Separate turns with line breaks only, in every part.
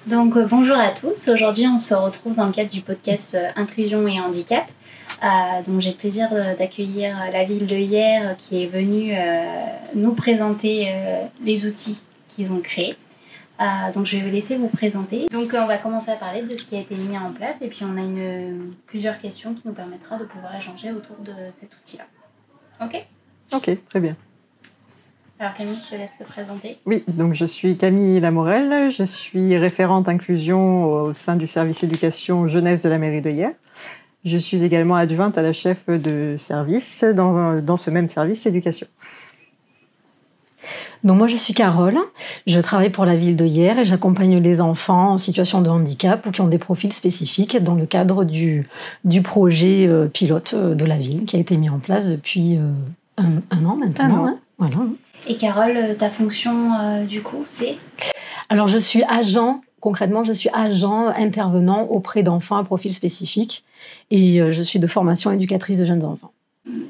Bonjour à tous. Aujourd'hui, on se retrouve dans le cadre du podcast Inclusion et Handicap. Donc j'ai le plaisir d'accueillir la ville de Hyères qui est venue nous présenter les outils qu'ils ont créés. Donc je vais vous laisser vous présenter. Donc on va commencer à parler de ce qui a été mis en place et puis on a plusieurs questions qui nous permettra de pouvoir échanger autour de cet outil-là. Ok ?
Ok, très bien.
Alors Camille, je te laisse te présenter.
Oui, donc je suis Camille Lamorel, je suis référente inclusion au sein du service éducation jeunesse de la mairie de Hyères. Je suis également adjointe à la chef de service dans ce même service éducation.
Donc moi je suis Carole, je travaille pour la ville de Hyères et j'accompagne les enfants en situation de handicap ou qui ont des profils spécifiques dans le cadre du projet pilote de la ville qui a été mis en place depuis un an maintenant.
Un an.
Hein, voilà.
Et Carole, ta fonction du coup c'est ?
Alors je suis agent, concrètement je suis agent intervenant auprès d'enfants à profil spécifique et je suis de formation éducatrice de jeunes enfants.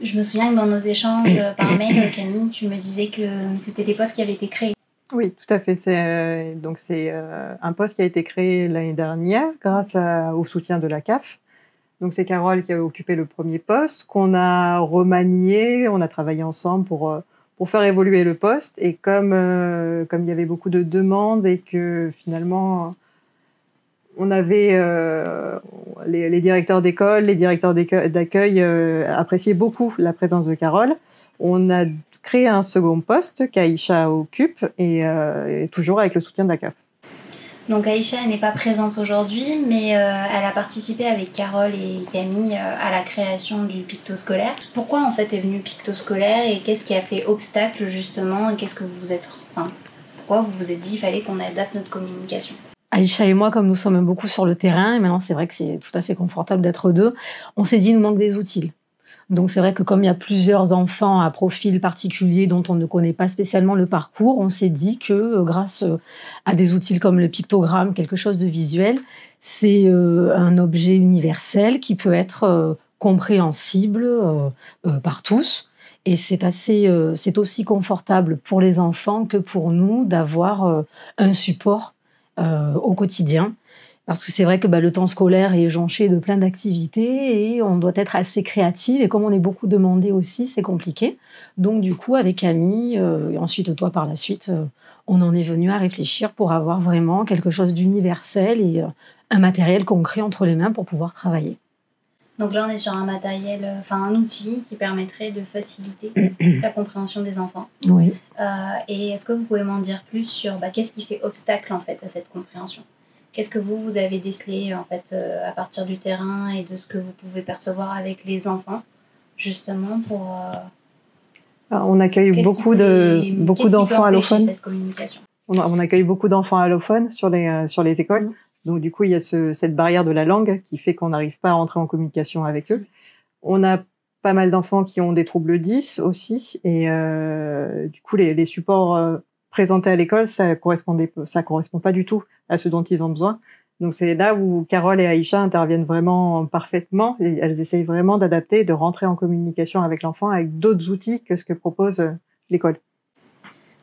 Je me souviens que dans nos échanges par mail, Camille, tu me disais que c'était des postes qui avaient été créés.
Oui, tout à fait. C'est un poste qui a été créé l'année dernière grâce au soutien de la CAF. Donc c'est Carole qui a occupé le premier poste, qu'on a remanié, on a travaillé ensemble pour faire évoluer le poste. Et comme il y avait beaucoup de demandes et que finalement on avait les directeurs d'école, les directeurs d'accueil appréciaient beaucoup la présence de Carole, on a créé un second poste qu'Aïcha occupe et toujours avec le soutien de la CAF.
Donc Aïcha, elle n'est pas présente aujourd'hui, mais elle a participé avec Carole et Camille à la création du picto scolaire. Pourquoi en fait est venu le picto scolaire et qu'est-ce qui a fait obstacle justement et pourquoi vous vous êtes dit qu'il fallait qu'on adapte notre communication ?
Aïcha et moi, comme nous sommes beaucoup sur le terrain, et maintenant c'est vrai que c'est tout à fait confortable d'être deux, on s'est dit il nous manque des outils. Donc c'est vrai que comme il y a plusieurs enfants à profil particulier dont on ne connaît pas spécialement le parcours, on s'est dit que grâce à des outils comme le pictogramme, quelque chose de visuel, c'est un objet universel qui peut être compréhensible par tous. Et c'est aussi confortable pour les enfants que pour nous d'avoir un support au quotidien. Parce que c'est vrai que le temps scolaire est jonché de plein d'activités et on doit être assez créative. Et comme on est beaucoup demandé aussi, c'est compliqué. Donc du coup, avec Camille, et ensuite toi par la suite, on en est venu à réfléchir pour avoir vraiment quelque chose d'universel et un matériel concret entre les mains pour pouvoir travailler.
Donc là, on est sur un outil qui permettrait de faciliter la compréhension des enfants.
Oui.
Et est-ce que vous pouvez m'en dire plus sur qu'est-ce qui fait obstacle en fait à cette compréhension ? Qu'est-ce que vous avez décelé en fait à partir du terrain et de ce que vous pouvez percevoir avec les enfants, justement pour.
On accueille beaucoup d'enfants allophones.
Cette communication.
On accueille beaucoup d'enfants allophones sur les écoles. Donc du coup, il y a cette barrière de la langue qui fait qu'on n'arrive pas à entrer en communication avec eux. On a pas mal d'enfants qui ont des troubles 10 aussi, et du coup, les supports présentés à l'école, ça correspond pas du tout à ce dont ils ont besoin. Donc c'est là où Carole et Aïcha interviennent vraiment parfaitement. Et elles essayent vraiment d'adapter, de rentrer en communication avec l'enfant avec d'autres outils que ce que propose l'école.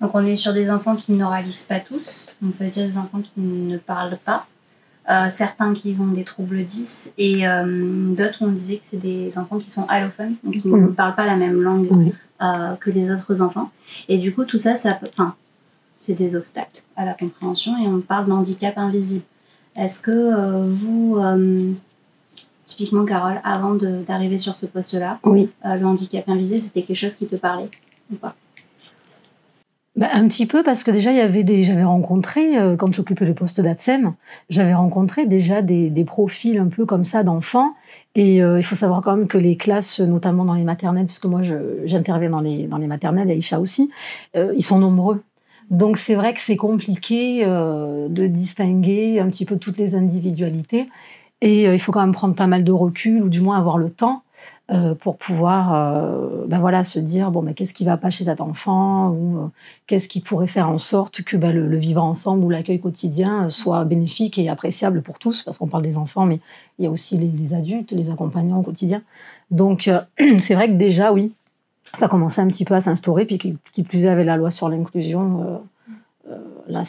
Donc on est sur des enfants qui n'oralisent pas tous, donc ça veut dire des enfants qui ne parlent pas. Certains qui ont des troubles 10 et d'autres on disait que c'est des enfants qui sont allophones, donc qui ne parlent pas la même langue que les autres enfants. Et du coup tout ça c'est des obstacles à la compréhension et on parle d'handicap invisible. Est-ce que vous, typiquement Carole, avant d'arriver sur ce poste-là, le handicap invisible, c'était quelque chose qui te parlait ou pas ?
Un petit peu, parce que déjà, j'avais rencontré, quand j'occupais le poste d'ATSEM, j'avais rencontré déjà des profils un peu comme ça d'enfants. Et il faut savoir quand même que les classes, notamment dans les maternelles, puisque moi j'interviens dans les maternelles, et Aïcha aussi, ils sont nombreux. Donc c'est vrai que c'est compliqué de distinguer un petit peu toutes les individualités. Et il faut quand même prendre pas mal de recul, ou du moins avoir le temps pour pouvoir se dire qu'est-ce qui ne va pas chez cet enfant, ou qu'est-ce qui pourrait faire en sorte que le vivre ensemble ou l'accueil quotidien soit bénéfique et appréciable pour tous, parce qu'on parle des enfants, mais il y a aussi les adultes, les accompagnants au quotidien. Donc c'est vrai que déjà, oui, ça commençait un petit peu à s'instaurer, puis qui plus est avec la loi sur l'inclusion, là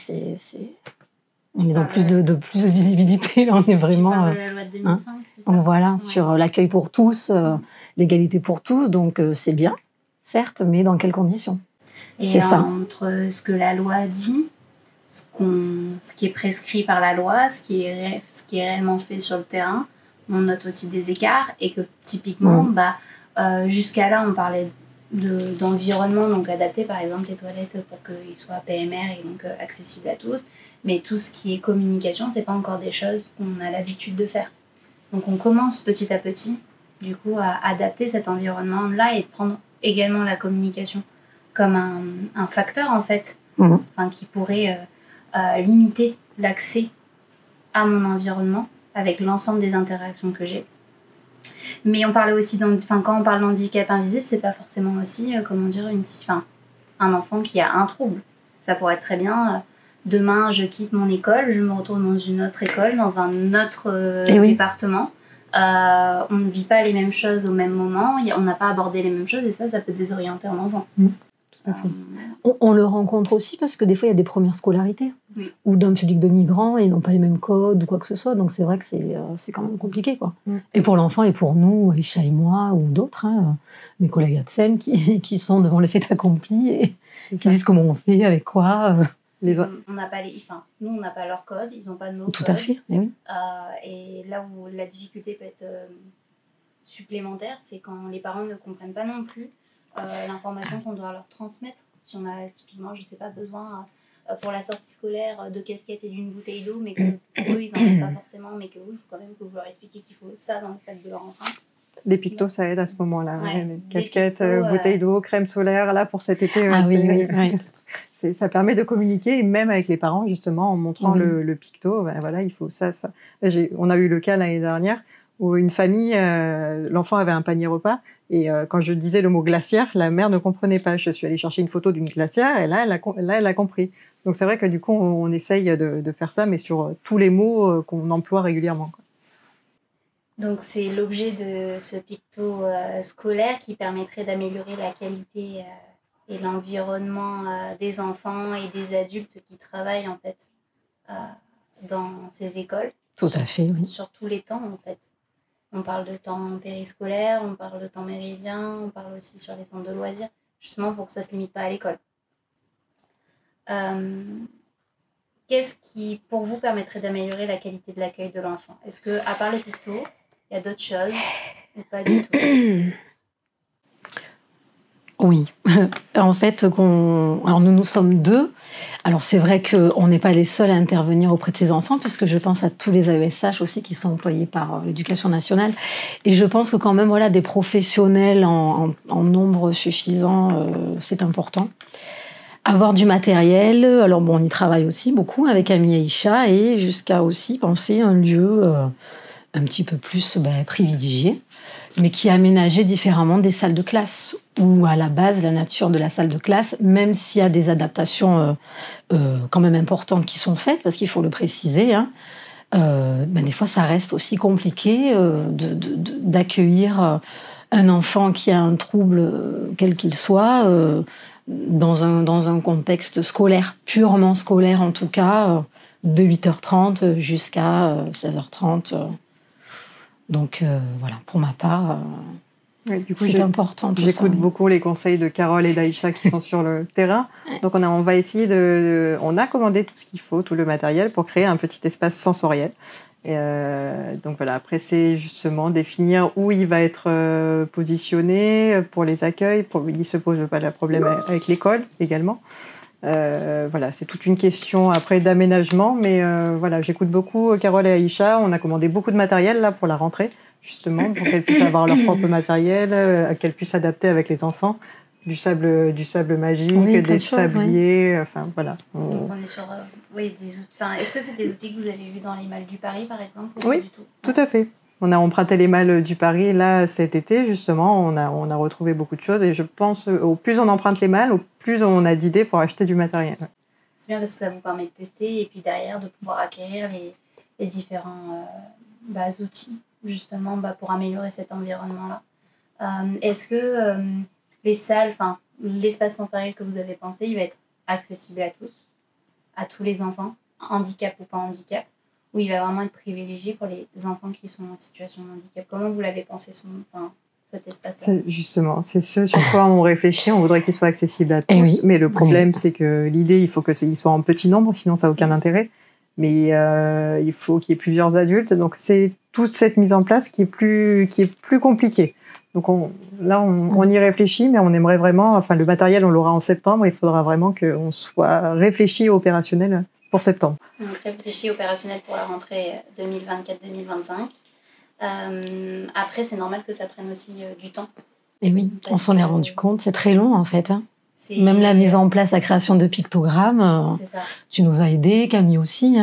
On est dans plus de visibilité. Là, on est vraiment.
De la loi de 2005, c'est ça.
Voilà, sur l'accueil pour tous, l'égalité pour tous. Donc, c'est bien, certes, mais dans quelles conditions?
Et
c'est ça.
Entre ce que la loi dit, ce qui est prescrit par la loi, ce qui est réellement fait sur le terrain, on note aussi des écarts. Et que typiquement, jusqu'à là, on parlait d'environnement donc adapté, par exemple les toilettes pour qu'ils soient PMR et donc accessibles à tous. Mais tout ce qui est communication, c'est pas encore des choses qu'on a l'habitude de faire. Donc on commence petit à petit, du coup, à adapter cet environnement-là et de prendre également la communication comme un facteur, en fait, qui pourrait limiter l'accès à mon environnement avec l'ensemble des interactions que j'ai. Mais on parlait aussi, quand on parle d'handicap invisible, c'est pas forcément aussi, un enfant qui a un trouble. Ça pourrait être très bien, demain je quitte mon école, je me retrouve dans une autre école, dans un autre département. On ne vit pas les mêmes choses au même moment, on n'a pas abordé les mêmes choses et ça peut désorienter un enfant.
Tout à fait. On le rencontre aussi parce que des fois il y a des premières scolarités ou d'un public de migrants et ils n'ont pas les mêmes codes ou quoi que ce soit, donc c'est vrai que c'est quand même compliqué, quoi. Et pour l'enfant et pour nous, Aïcha et moi ou d'autres, mes collègues ADSEM qui sont devant le fait accompli et qui disent comment on fait, avec quoi.
On n'a pas nous on n'a pas leur code, ils n'ont pas nos codes.
Tout à fait, oui.
Et là où la difficulté peut être supplémentaire, c'est quand les parents ne comprennent pas non plus l'information qu'on doit leur transmettre. Si on a typiquement, je sais pas, besoin pour la sortie scolaire de casquettes et d'une bouteille d'eau, mais que eux ils n'en ont pas forcément, mais que il faut quand même que vous leur expliquiez qu'il faut ça dans le sac de leur enfant.
Les pictos, ça aide à ce moment-là. Les casquettes, bouteilles d'eau, crème solaire, là pour cet été. Oui. Ça permet de communiquer, et même avec les parents, justement, en montrant le picto. Voilà, il faut ça. On a eu le cas l'année dernière où une famille, l'enfant avait un panier repas, et quand je disais le mot glacière, la mère ne comprenait pas. Je suis allée chercher une photo d'une glacière, et là, elle a compris. Donc c'est vrai que du coup, on essaye de faire ça, mais sur tous les mots qu'on emploie régulièrement, quoi.
Donc c'est l'objet de ce picto scolaire qui permettrait d'améliorer la qualité et l'environnement des enfants et des adultes qui travaillent en fait dans ces écoles.
Tout à fait, oui.
Sur tous les temps en fait. On parle de temps périscolaire, on parle de temps méridien, on parle aussi sur les centres de loisirs, justement pour que ça ne se limite pas à l'école. Qu'est-ce qui, pour vous, permettrait d'améliorer la qualité de l'accueil de l'enfant? Est-ce que, à part les pictos, il y a d'autres choses ou pas du tout?
Oui. En fait, alors nous sommes deux. Alors c'est vrai qu'on n'est pas les seuls à intervenir auprès de ces enfants, puisque je pense à tous les AESH aussi qui sont employés par l'Éducation nationale. Et je pense que quand même, voilà, des professionnels en nombre suffisant, c'est important. Avoir du matériel, alors bon, on y travaille aussi beaucoup avec Ami Aïcha, et jusqu'à aussi penser un lieu un petit peu plus privilégié, mais qui est aménagé différemment des salles de classe, où à la base, la nature de la salle de classe, même s'il y a des adaptations quand même importantes qui sont faites, parce qu'il faut le préciser, des fois ça reste aussi compliqué d'accueillir un enfant qui a un trouble, quel qu'il soit, dans un contexte scolaire, purement scolaire en tout cas, de 8h30 jusqu'à 16h30. Donc voilà, pour ma part, du coup, c'est important.
J'écoute beaucoup les conseils de Carole et d'Aïcha qui sont sur le terrain. Donc on va essayer on a commandé tout ce qu'il faut, tout le matériel pour créer un petit espace sensoriel. Et donc voilà, après c'est justement définir où il va être positionné pour les accueils. Il ne se pose pas de problème avec l'école également. Voilà, c'est toute une question après d'aménagement, mais voilà, j'écoute beaucoup Carole et Aïcha. On a commandé beaucoup de matériel là pour la rentrée, justement, pour qu'elles puissent avoir leur propre matériel, qu'elles puissent s'adapter avec les enfants. Du sable magique, des sabliers, enfin voilà.
Donc on est sur des outils. Est-ce que c'est des outils que vous avez vus dans les malles du Paris, par exemple, ou
oui,
pas du tout?
Tout à fait. On a emprunté les malles du Paris là cet été, justement. On a retrouvé beaucoup de choses, et je pense au plus on emprunte les malles, au plus on a d'idées pour acheter du matériel.
C'est bien parce que ça vous permet de tester et puis derrière de pouvoir acquérir les différents outils justement pour améliorer cet environnement-là. Est-ce que les salles, l'espace sensoriel que vous avez pensé, il va être accessible à tous les enfants? handicap ou pas handicap, où il va vraiment être privilégié pour les enfants qui sont en situation de handicap. Comment vous l'avez pensé, cet espace-là?
Justement, c'est ce sur quoi on réfléchit. On voudrait qu'il soit accessible à tous.
Oui.
Mais le problème, c'est que l'idée, il faut qu'il soit en petit nombre, sinon ça n'a aucun intérêt. Mais il faut qu'il y ait plusieurs adultes. Donc, c'est toute cette mise en place qui est plus compliquée. Donc, on y réfléchit, mais on aimerait vraiment... Enfin, le matériel, on l'aura en septembre. Il faudra vraiment qu'on soit réfléchi et opérationnel pour septembre.
Donc, réfléchi opérationnel pour la rentrée 2024-2025. Après, c'est normal que ça prenne aussi du temps.
Et oui, on s'en est rendu compte. C'est très long, en fait. Même la mise en place, la création de pictogrammes, tu nous as aidés, Camille aussi.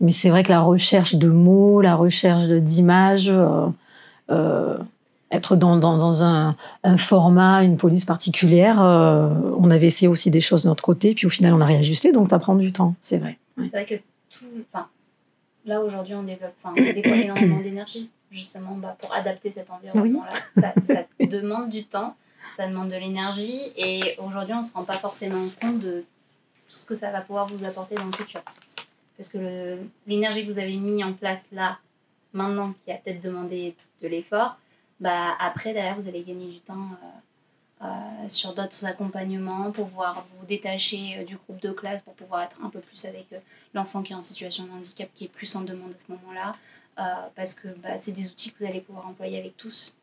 Mais c'est vrai que la recherche de mots, la recherche d'images, être dans un format, une police particulière, on avait essayé aussi des choses de notre côté, puis au final, on a réajusté, donc ça prend du temps, c'est vrai.
C'est vrai que là, aujourd'hui, on déploie énormément d'énergie, justement, pour adapter cet environnement-là. Ça demande du temps. Ça demande de l'énergie et aujourd'hui, on ne se rend pas forcément compte de tout ce que ça va pouvoir vous apporter dans le futur. Parce que l'énergie que vous avez mis en place là, maintenant, qui a peut-être demandé de l'effort, après, derrière, vous allez gagner du temps sur d'autres accompagnements pour pouvoir vous détacher du groupe de classe, pour pouvoir être un peu plus avec l'enfant qui est en situation de handicap, qui est plus en demande à ce moment-là. Parce que c'est des outils que vous allez pouvoir employer avec tous.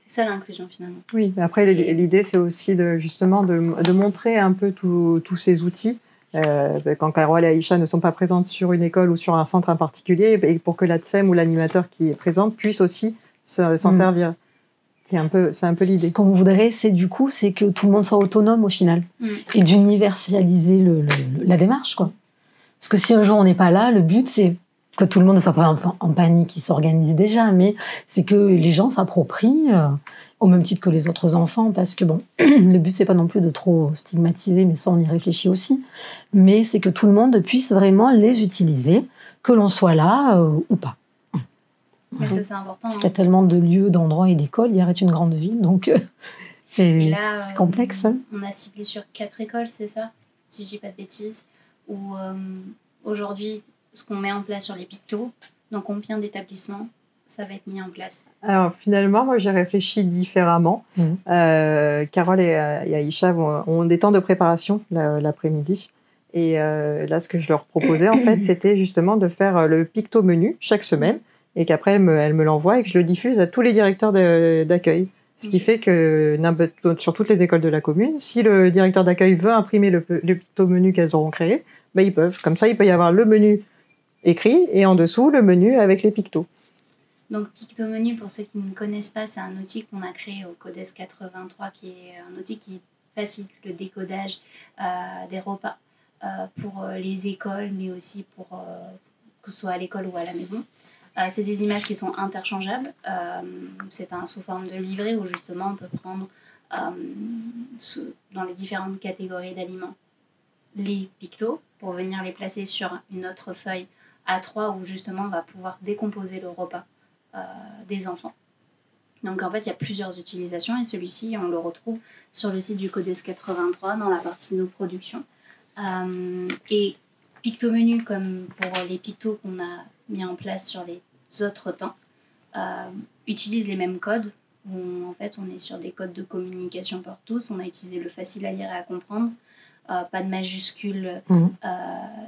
C'est ça l'inclusion finalement.
Oui, mais après l'idée c'est aussi de montrer un peu tous ces outils. Quand Carole et Aïcha ne sont pas présentes sur une école ou sur un centre en particulier, et pour que l'ATSEM ou l'animateur qui est présent puisse aussi s'en servir. C'est un peu l'idée.
Ce qu'on voudrait, c'est que tout le monde soit autonome au final et d'universaliser la démarche, quoi. Parce que si un jour on n'est pas là, le but c'est que tout le monde ne soit pas en panique, qui s'organise déjà, mais c'est que les gens s'approprient au même titre que les autres enfants, parce que le but c'est pas non plus de trop stigmatiser, mais ça on y réfléchit aussi, mais c'est que tout le monde puisse vraiment les utiliser, que l'on soit là ou pas.
Mais ça, c'est important.
Parce qu'il y a tellement de lieux, d'endroits et d'écoles, il y aurait une grande ville, donc c'est complexe.
On a ciblé sur 4 écoles, c'est ça? Si je dis pas de bêtises. Où aujourd'hui, ce qu'on met en place sur les pictos, dans combien d'établissements ça va être mis en place?
Alors finalement, moi j'ai réfléchi différemment. Carole et Aïcha ont des temps de préparation l'après-midi. Et là, ce que je leur proposais, en fait, c'était justement de faire le picto menu chaque semaine et qu'après, elle me l'envoie et que je le diffuse à tous les directeurs d'accueil. Ce qui fait que sur toutes les écoles de la commune, si le directeur d'accueil veut imprimer le picto menu qu'elles auront créé, ils peuvent. Comme ça, il peut y avoir le menu écrit et en dessous, le menu avec les pictos.
Donc, Pictomenu, pour ceux qui ne connaissent pas, c'est un outil qu'on a créé au CODES 83, qui est un outil qui facilite le décodage des repas pour les écoles, mais aussi pour que ce soit à l'école ou à la maison. C'est des images qui sont interchangeables. C'est sous forme de livret où justement on peut prendre dans les différentes catégories d'aliments les pictos pour venir les placer sur une autre feuille A3 où justement on va pouvoir décomposer le repas des enfants. Donc en fait il y a plusieurs utilisations et celui-ci on le retrouve sur le site du CODES 83 dans la partie nos productions. Et Pictomenu, comme pour les pictos qu'on a mis en place sur les autres temps, utilise les mêmes codes où en fait on est sur des codes de communication pour tous. On a utilisé le facile à lire et à comprendre, pas de majuscules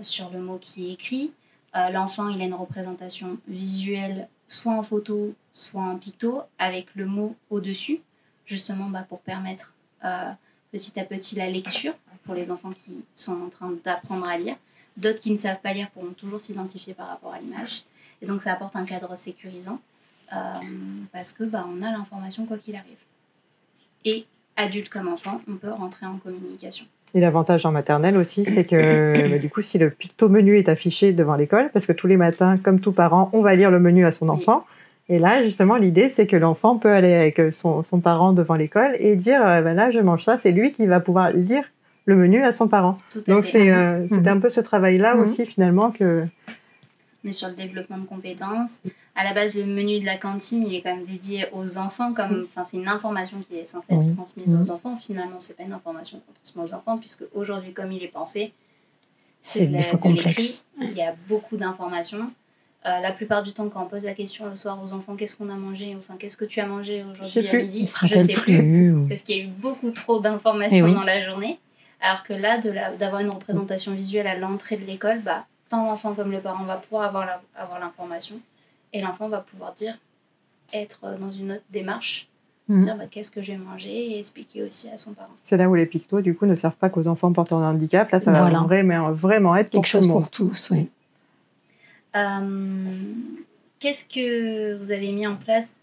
sur le mot qui est écrit. L'enfant il a une représentation visuelle soit en photo soit en picto avec le mot au-dessus, justement pour permettre petit à petit la lecture pour les enfants qui sont en train d'apprendre à lire. D'autres qui ne savent pas lire pourront toujours s'identifier par rapport à l'image. Et donc, ça apporte un cadre sécurisant parce que on a l'information quoi qu'il arrive. Et adulte comme enfant, on peut rentrer en communication.
Et l'avantage en maternelle aussi, c'est que du coup, si le picto menu est affiché devant l'école, parce que tous les matins, comme tout parent, on va lire le menu à son enfant. Et là, justement, l'idée, c'est que l'enfant peut aller avec son parent devant l'école et dire là, je mange ça. C'est lui qui va pouvoir lire le menu à son parent. Donc, c'était un peu ce travail-là aussi, finalement, que...
On est sur le développement de compétences. À la base, le menu de la cantine, il est quand même dédié aux enfants. C'est une information qui est censée être transmise aux enfants. Finalement, ce n'est pas une information qu'on transmet aux enfants, puisque aujourd'hui, comme il est pensé,
C'est des fois
de l'écrit.
complexe.
Il y a beaucoup d'informations. La plupart du temps, quand on pose la question le soir aux enfants, qu'est-ce qu'on a mangé, enfin, qu'est-ce que tu as mangé aujourd'hui à midi,
Ils se rappellent plus.
parce qu'il y a eu beaucoup trop d'informations dans la journée. Alors que là, d'avoir une représentation visuelle à l'entrée de l'école, tant l'enfant comme le parent va pouvoir avoir l'information, et l'enfant va pouvoir être dans une autre démarche, dire qu'est-ce que je vais manger, et expliquer aussi à son parent. C'est
là où les pictos, du coup, ne servent pas qu'aux enfants portant un handicap. Là, ça va vraiment être
quelque chose pour tous, oui.
Qu'est-ce que vous avez mis en place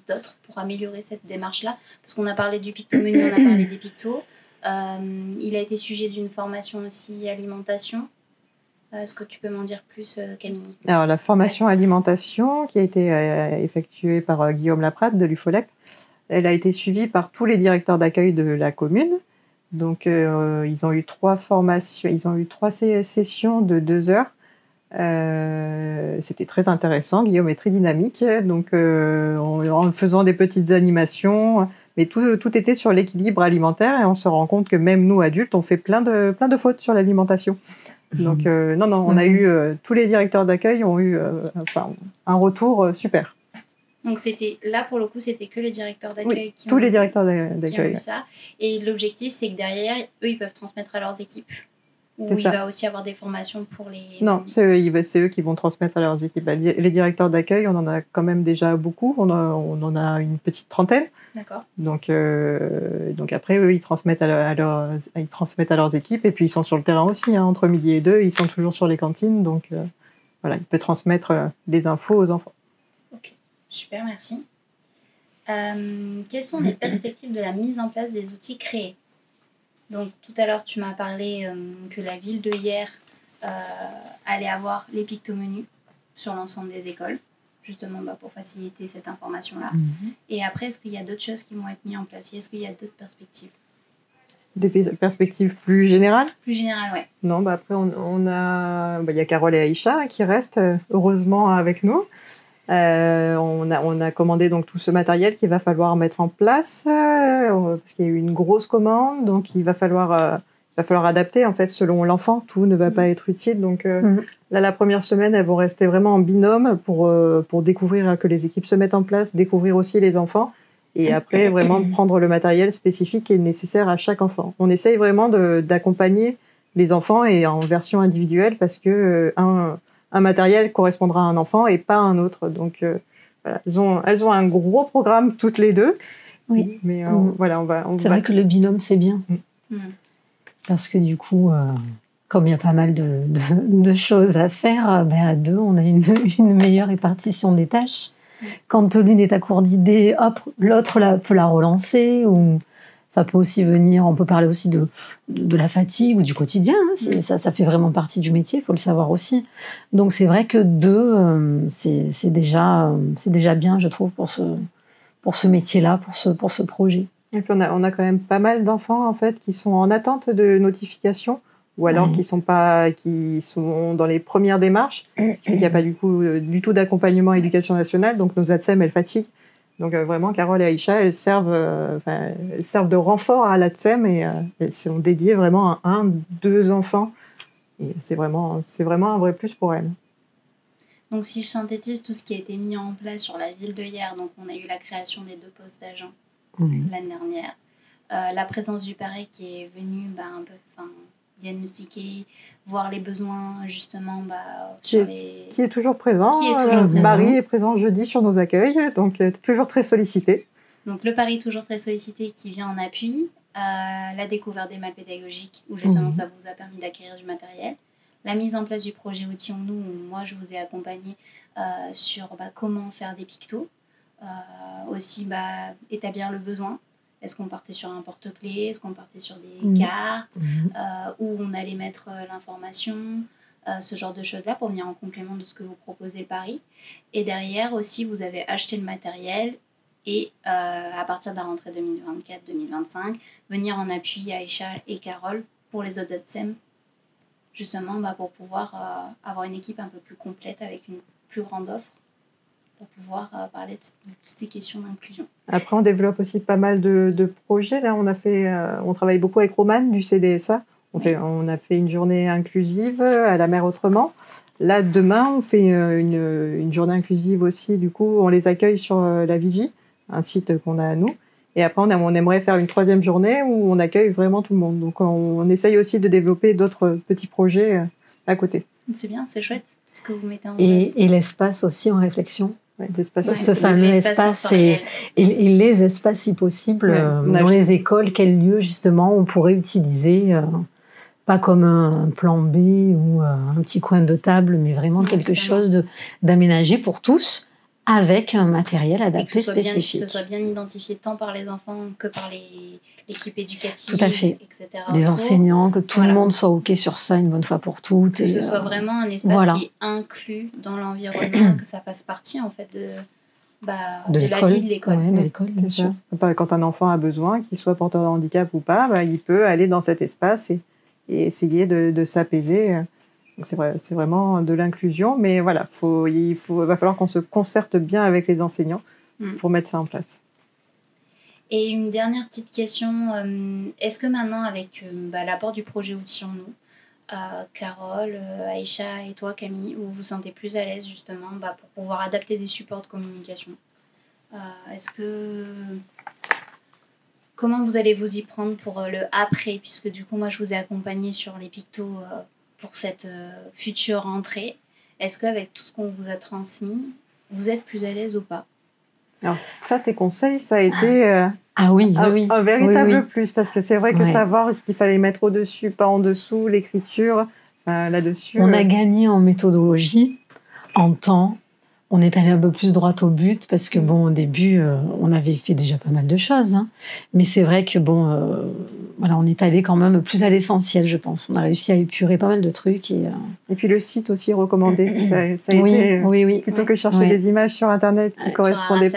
d'autre pour améliorer cette démarche-là? Parce qu'on a parlé du picto-menu, on a parlé des pictos. Il a été sujet d'une formation aussi alimentation. Est-ce que tu peux m'en dire plus, Camille?
Alors, la formation alimentation qui a été effectuée par Guillaume Laprade de l'UFOLEP, elle a été suivie par tous les directeurs d'accueil de la commune. Donc, ils ont eu 3 formations, ils ont eu 3 sessions de 2 heures. C'était très intéressant. Guillaume est très dynamique, donc en faisant des petites animations, mais tout était sur l'équilibre alimentaire, et on se rend compte que même nous adultes, on fait plein de fautes sur l'alimentation. Donc on a eu tous les directeurs d'accueil ont eu un retour super.
Donc là pour le coup c'était que les directeurs d'accueil
tous les directeurs d'accueil
qui ont eu ça, et l'objectif c'est que derrière eux ils peuvent transmettre à leurs équipes. Ou il va aussi avoir des formations pour les...
Non, c'est eux qui vont transmettre à leurs équipes. Les directeurs d'accueil, on en a quand même déjà beaucoup. On en a une petite trentaine.
D'accord.
Donc après, eux, ils transmettent à leurs équipes. Et puis, ils sont sur le terrain aussi. Entre midi et 2, ils sont toujours sur les cantines. Donc, voilà, ils peuvent transmettre les infos aux enfants.
Ok, super, merci. Quelles sont les perspectives de la mise en place des outils créés? Donc, tout à l'heure, tu m'as parlé que la ville de Hyères allait avoir les picto-menus sur l'ensemble des écoles, justement pour faciliter cette information-là. Et après, est-ce qu'il y a d'autres choses qui vont être mises en place? Est-ce qu'il y a d'autres perspectives? Des
perspectives plus générales?
Plus générales, oui.
Non, après, il y a Carole et Aïcha qui restent heureusement avec nous. On a commandé donc tout ce matériel qu'il va falloir mettre en place parce qu'il y a eu une grosse commande, donc il va falloir adapter en fait selon l'enfant. Tout ne va pas être utile, donc là la première semaine elles vont rester vraiment en binôme pour découvrir que les équipes se mettent en place, découvrir aussi les enfants, et après vraiment prendre le matériel spécifique qui est nécessaire à chaque enfant. On essaye vraiment d'accompagner les enfants et en version individuelle, parce que un matériel correspondra à un enfant et pas à un autre. Donc, voilà, elles ont un gros programme toutes les deux.
Oui.
Mais voilà,
c'est vrai que le binôme, c'est bien. Parce que du coup, comme il y a pas mal de choses à faire, à deux, on a une meilleure répartition des tâches. Quand l'une est à court d'idées, hop, l'autre peut la relancer. Ou ça peut aussi venir, on peut parler aussi de la fatigue ou du quotidien. Ça fait vraiment partie du métier, il faut le savoir aussi. Donc c'est vrai que deux, c'est déjà bien, je trouve, pour ce métier-là, pour ce projet.
Et puis on a quand même pas mal d'enfants en fait qui sont en attente de notification, ou alors qui sont dans les premières démarches, ce qui fait qu'il n'y a pas du tout d'accompagnement éducation nationale. Donc nos ATSEM, elles fatiguent. Donc vraiment, Carole et Aïcha, elles servent de renfort à l'ATSEM, et elles sont dédiées vraiment à 1-2 enfants. Et c'est vraiment un vrai plus pour elles.
Donc si je synthétise tout ce qui a été mis en place sur la ville de Hyères, donc on a eu la création des 2 postes d'agents l'année dernière, la présence du parrain qui est venu un peu diagnostiquer, voir les besoins justement
qui est toujours présent. Marie est présent jeudi sur nos accueils, donc toujours très sollicité.
Donc le pari toujours très sollicité qui vient en appui, la découverte des malles pédagogiques où justement ça vous a permis d'acquérir du matériel, la mise en place du projet Outils en nous où moi je vous ai accompagné sur comment faire des pictos, aussi établir le besoin. Est-ce qu'on partait sur un porte-clés? Est-ce qu'on partait sur des cartes où on allait mettre l'information, ce genre de choses-là pour venir en complément de ce que vous proposez le pari. Et derrière aussi, vous avez acheté le matériel et à partir de la rentrée 2024-2025, venir en appui à Aïcha et Carole pour les autres ATSEM, justement pour pouvoir avoir une équipe un peu plus complète avec une plus grande offre, pour pouvoir parler de toutes ces questions d'inclusion.
Après, on développe aussi pas mal de projets. Là, on travaille beaucoup avec Romane du CDSA. On a fait une journée inclusive à la mer autrement. Là, demain, on fait une journée inclusive aussi. Du coup, on les accueille sur la Vigie, un site qu'on a à nous. Et après, on aimerait faire une 3e journée où on accueille vraiment tout le monde. Donc, on essaye aussi de développer d'autres petits projets à côté.
C'est bien, c'est chouette, tout ce que vous mettez en place.
Et l'espace aussi en réflexion.
Ouais,
ce fameux espace et les espaces, si possible, dans les écoles, quel lieu, justement, on pourrait utiliser, pas comme un plan B ou un petit coin de table, mais vraiment quelque chose d'aménagé pour tous, avec un matériel adapté spécifique.
Que ce soit bien identifié tant par les enfants que par l'équipe éducative,
tout à fait.
etc.
Des enseignants, que tout le monde soit OK sur ça une bonne fois pour toutes.
Que ce soit vraiment un espace qui est inclus dans l'environnement, que ça fasse partie en fait de la vie de l'école.
Ouais, de l'école, bien sûr.
Quand un enfant a besoin, qu'il soit porteur de handicap ou pas, il peut aller dans cet espace et essayer de s'apaiser. Donc c'est vraiment de l'inclusion, mais voilà, il va falloir qu'on se concerte bien avec les enseignants pour mettre ça en place.
Et une dernière petite question, est-ce que maintenant avec l'apport du projet Outils en nous, Carole, Aïcha et toi Camille, vous vous sentez plus à l'aise justement pour pouvoir adapter des supports de communication, comment vous allez vous y prendre pour le après, puisque du coup moi je vous ai accompagné sur les pictos pour cette future rentrée. Est-ce qu'avec tout ce qu'on vous a transmis, vous êtes plus à l'aise ou pas?
Alors ça, tes conseils, ça a été un véritable plus, parce que c'est vrai que savoir qu'il fallait mettre au-dessus, pas en dessous, l'écriture, là-dessus.
On a gagné en méthodologie, en temps. On est allé un peu plus droit au but parce que au début, on avait fait déjà pas mal de choses, hein. Mais c'est vrai que on est allé quand même plus à l'essentiel, je pense. On a réussi à épurer pas mal de trucs et
puis le site aussi recommandé, ça a été plutôt que chercher des images sur Internet qui correspondaient,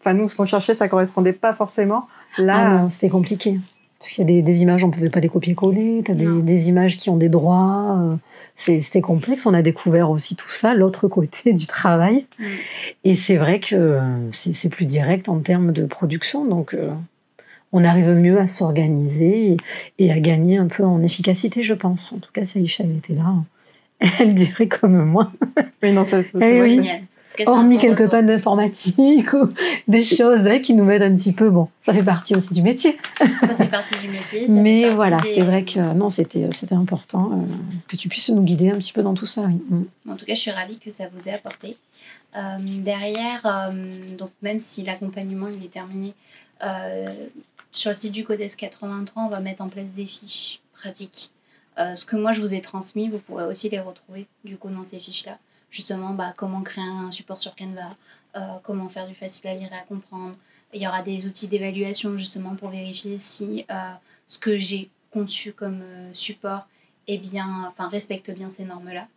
Enfin, nous, ce qu'on cherchait, ça correspondait pas forcément. Là,
non, c'était compliqué. Parce qu'il y a des images, on pouvait pas les copier-coller. T'as des images qui ont des droits. C'était complexe. On a découvert aussi tout ça, l'autre côté du travail. Et c'est vrai que c'est plus direct en termes de production. Donc, on arrive mieux à s'organiser et à gagner un peu en efficacité, je pense. En tout cas, Saïcha, elle était là. Elle dirait comme moi.
Mais non, c'est
génial.
Hormis quelques pannes d'informatique ou des choses qui nous mettent un petit peu... Bon, ça fait partie aussi du métier.
Ça fait partie du métier.
Mais voilà, c'est vrai que non, c'était important que tu puisses nous guider un petit peu dans tout ça. Oui.
En tout cas, je suis ravie que ça vous ait apporté. Derrière, donc même si l'accompagnement il est terminé, sur le site du Codes 83, on va mettre en place des fiches pratiques. Ce que moi, je vous ai transmis, vous pourrez aussi les retrouver du coup dans ces fiches-là. Justement, comment créer un support sur Canva, comment faire du facile à lire et à comprendre. Il y aura des outils d'évaluation justement pour vérifier si ce que j'ai conçu comme support respecte bien ces normes-là.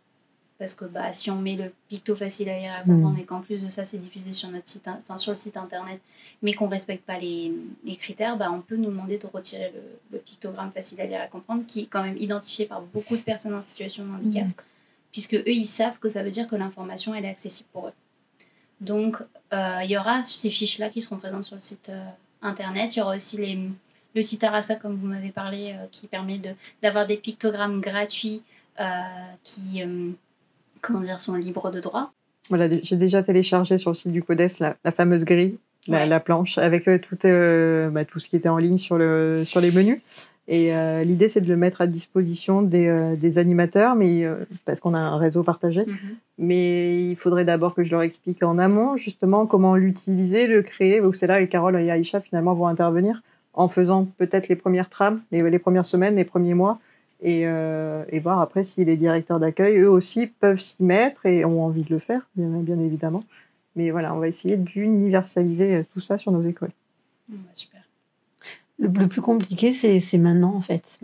Parce que si on met le picto facile à lire et à comprendre et qu'en plus de ça c'est diffusé sur notre site, sur le site internet, mais qu'on ne respecte pas les critères, on peut nous demander de retirer le pictogramme facile à lire et à comprendre qui est quand même identifié par beaucoup de personnes en situation de handicap. Puisque eux, ils savent que ça veut dire que l'information, elle est accessible pour eux. Donc, il y aura ces fiches-là qui seront présentes sur le site internet. Il y aura aussi le site Arasa, comme vous m'avez parlé, qui permet d'avoir des pictogrammes gratuits qui sont libres de droit.
Voilà, j'ai déjà téléchargé sur le site du Codes la fameuse grille, la planche, avec tout ce qui était en ligne sur les menus. Et l'idée, c'est de le mettre à disposition des animateurs, parce qu'on a un réseau partagé. Mais il faudrait d'abord que je leur explique en amont, justement, comment l'utiliser, le créer. C'est là que Carole et Aïcha, finalement, vont intervenir en faisant peut-être les premières trames, les premières semaines, les premiers mois, et voir après si les directeurs d'accueil, eux aussi, peuvent s'y mettre et ont envie de le faire, bien évidemment. Mais voilà, on va essayer d'universaliser tout ça sur nos écoles.
Super.
Le plus compliqué, c'est maintenant, en fait.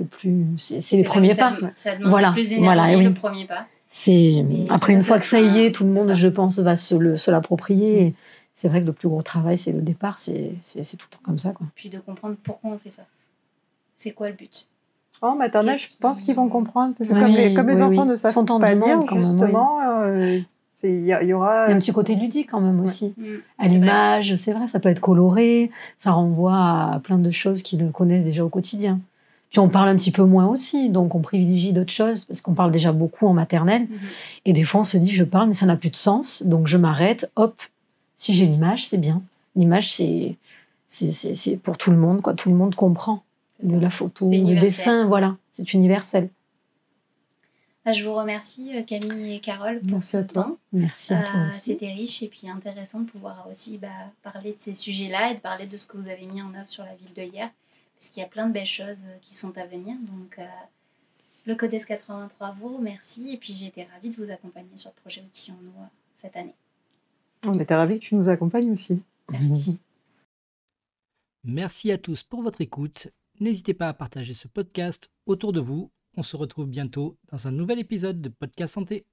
C'est les premiers pas.
Ça demande plus d'énergie, le premier pas.
Après, une fois que ça y est, tout le monde, je pense, va se l'approprier. C'est vrai que le plus gros travail, c'est le départ. C'est tout le temps comme ça, quoi.
Puis de comprendre pourquoi on fait ça. C'est quoi le but?
En maternelle, je pense qu'ils vont comprendre. Parce que comme les enfants ne savent pas lire, justement... Il y aura
un petit côté ludique quand même aussi. À l'image, c'est vrai, ça peut être coloré, ça renvoie à plein de choses qu'ils connaissent déjà au quotidien. Puis on parle un petit peu moins aussi, donc on privilégie d'autres choses parce qu'on parle déjà beaucoup en maternelle. Et des fois, on se dit, je parle, mais ça n'a plus de sens, donc je m'arrête. Hop, si j'ai l'image, c'est bien. L'image, c'est pour tout le monde, quoi. Tout le monde comprend. De la photo, le dessin, voilà, c'est universel.
Je vous remercie Camille et Carole pour ce temps.
Merci à toi aussi.
C'était riche et puis intéressant de pouvoir aussi parler de ces sujets-là et de parler de ce que vous avez mis en œuvre sur la ville de Hyères, puisqu'il y a plein de belles choses qui sont à venir. Donc le Codes 83 vous remercie et puis j'ai été ravie de vous accompagner sur le projet Outillons-nous cette année.
On était ravis que tu nous accompagnes aussi.
Merci.
Merci à tous pour votre écoute. N'hésitez pas à partager ce podcast autour de vous. On se retrouve bientôt dans un nouvel épisode de Podcast Santé.